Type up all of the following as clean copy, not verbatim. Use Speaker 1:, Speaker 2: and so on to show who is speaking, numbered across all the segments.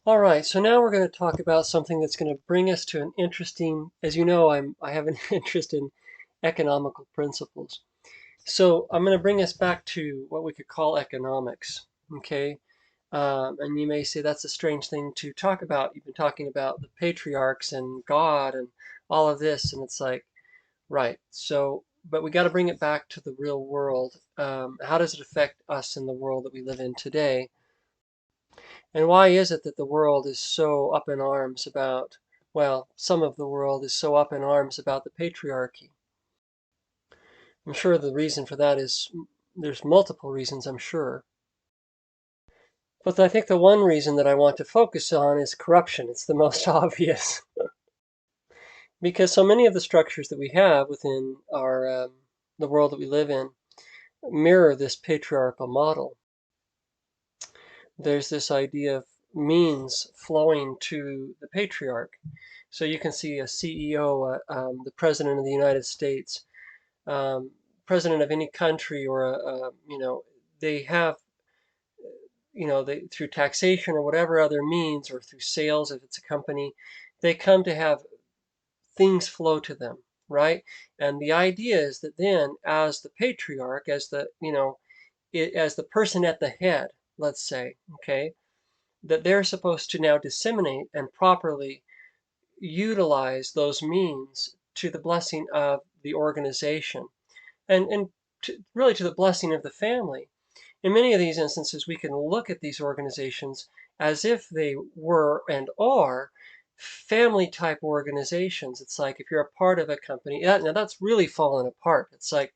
Speaker 1: All right, so now we're going to talk about something that's going to bring us to an interesting, as you know, I have an interest in economical principles. So I'm going to bring us back to what we could call economics, okay? And you may say that's a strange thing to talk about. You've been talking about the patriarchs and God and all of this, and it's like, right. So, but we got to bring it back to the real world. How does it affect us in the world that we live in today? And why is it that the world is so up in arms about, well, some of the world is so up in arms about the patriarchy? I'm sure the reason for that is there's multiple reasons, I'm sure. But I think the one reason that I want to focus on is corruption. It's the most obvious. Because so many of the structures that we have within the world that we live in mirror this patriarchal model. There's this idea of means flowing to the patriarch. So you can see a CEO, the president of the United States, um, president of any country, or they have, they through taxation or whatever other means, or through sales if it's a company, they come to have things flow to them, right? And the idea is that then, as the patriarch, as as the person at the head, let's say, okay, that they're supposed to now disseminate and properly utilize those means to the blessing of the organization and really to the blessing of the family. In many of these instances, we can look at these organizations as if they were and are family type organizations. It's like if you're a part of a company, now that's really fallen apart. It's like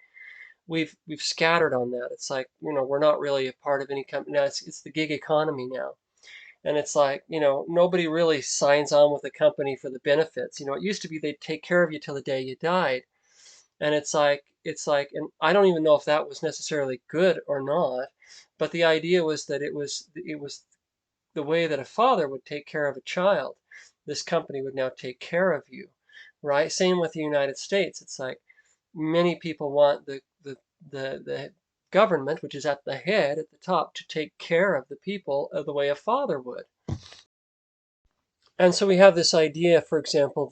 Speaker 1: we've scattered on that. It's like, we're not really a part of any company now. It's the gig economy now. And it's like, nobody really signs on with a company for the benefits. It used to be they'd take care of you till the day you died. And and I don't even know if that was necessarily good or not, but the idea was that it was the way that a father would take care of a child. This company would now take care of you, right? Same with the United States. It's like many people want the government, which is at the head, at the top, to take care of the people the way a father would. And so we have this idea, for example,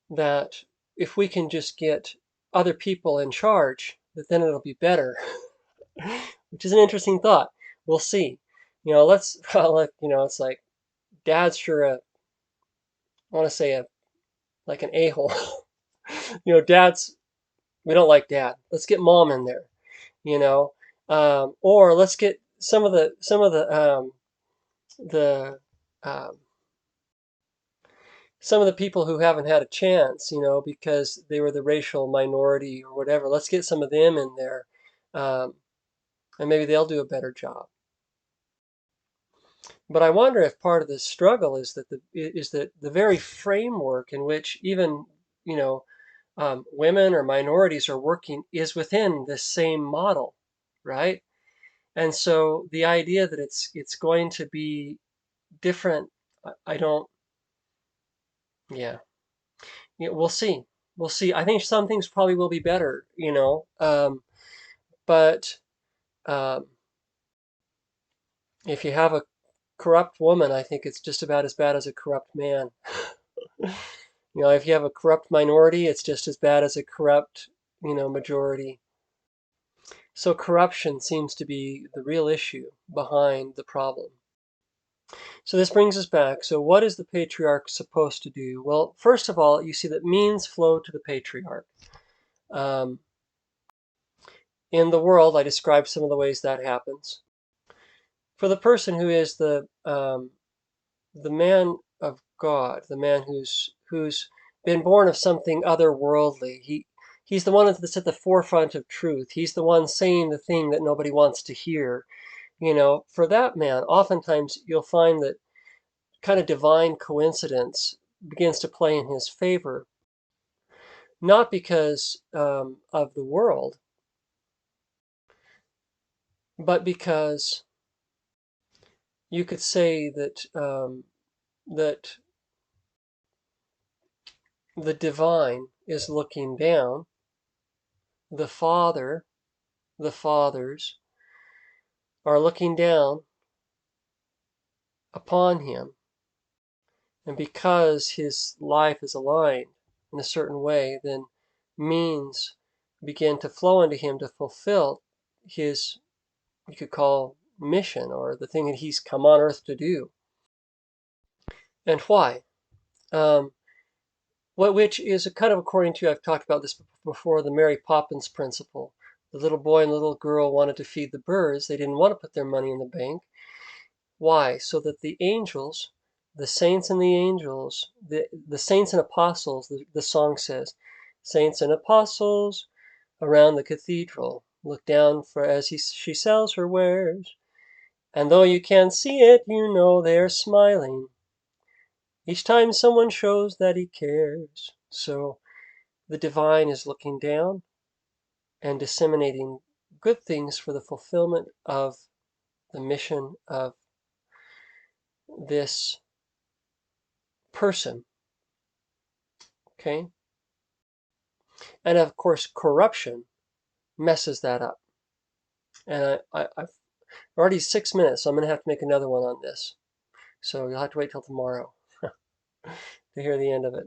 Speaker 1: that if we can just get other people in charge, that then it'll be better, which is an interesting thought. We'll see. Let's it's like dad's sure I want to say like an a-hole. Dad's we don't like dad. Let's get mom in there. You know, or let's get the um, some of the people who haven't had a chance, because they were the racial minority or whatever. Let's get some of them in there, um, and maybe they'll do a better job. But I wonder if part of this struggle is that the very framework in which even women or minorities are working is within this same model, right? And so the idea that it's going to be different, I don't. Yeah, yeah, we'll see. We'll see. I think some things probably will be better, but um, if you have a corrupt woman, I think it's just about as bad as a corrupt man. If you have a corrupt minority, it's just as bad as a corrupt, majority. So corruption seems to be the real issue behind the problem. So this brings us back. So what is the patriarch supposed to do? Well, first of all, you see that means flow to the patriarch. Um, in the world, I described some of the ways that happens. For the person who is the man of God, the man who's been born of something otherworldly. He's the one that's at the forefront of truth. He's the one saying the thing that nobody wants to hear. For that man, oftentimes you'll find that kind of divine coincidence begins to play in his favor, not because of the world, but because you could say that the divine is looking down. The Father, the fathers are looking down upon him. And because his life is aligned in a certain way, then means begin to flow into him to fulfill his, you could call, mission, or the thing that he's come on earth to do. And why? Which is kind of according to, I've talked about this before, the Mary Poppins principle. The little boy and the little girl wanted to feed the birds. They didn't want to put their money in the bank. Why? So that the angels, the saints and the angels, the saints and apostles, the song says, saints and apostles around the cathedral look down for as she sells her wares. And though you can't see it, you know they're smiling each time someone shows that he cares. So the divine is looking down and disseminating good things for the fulfillment of the mission of this person. Okay? And of course, corruption messes that up. And I've already 6 minutes, so I'm going to have to make another one on this. So you'll have to wait till tomorrow to hear the end of it.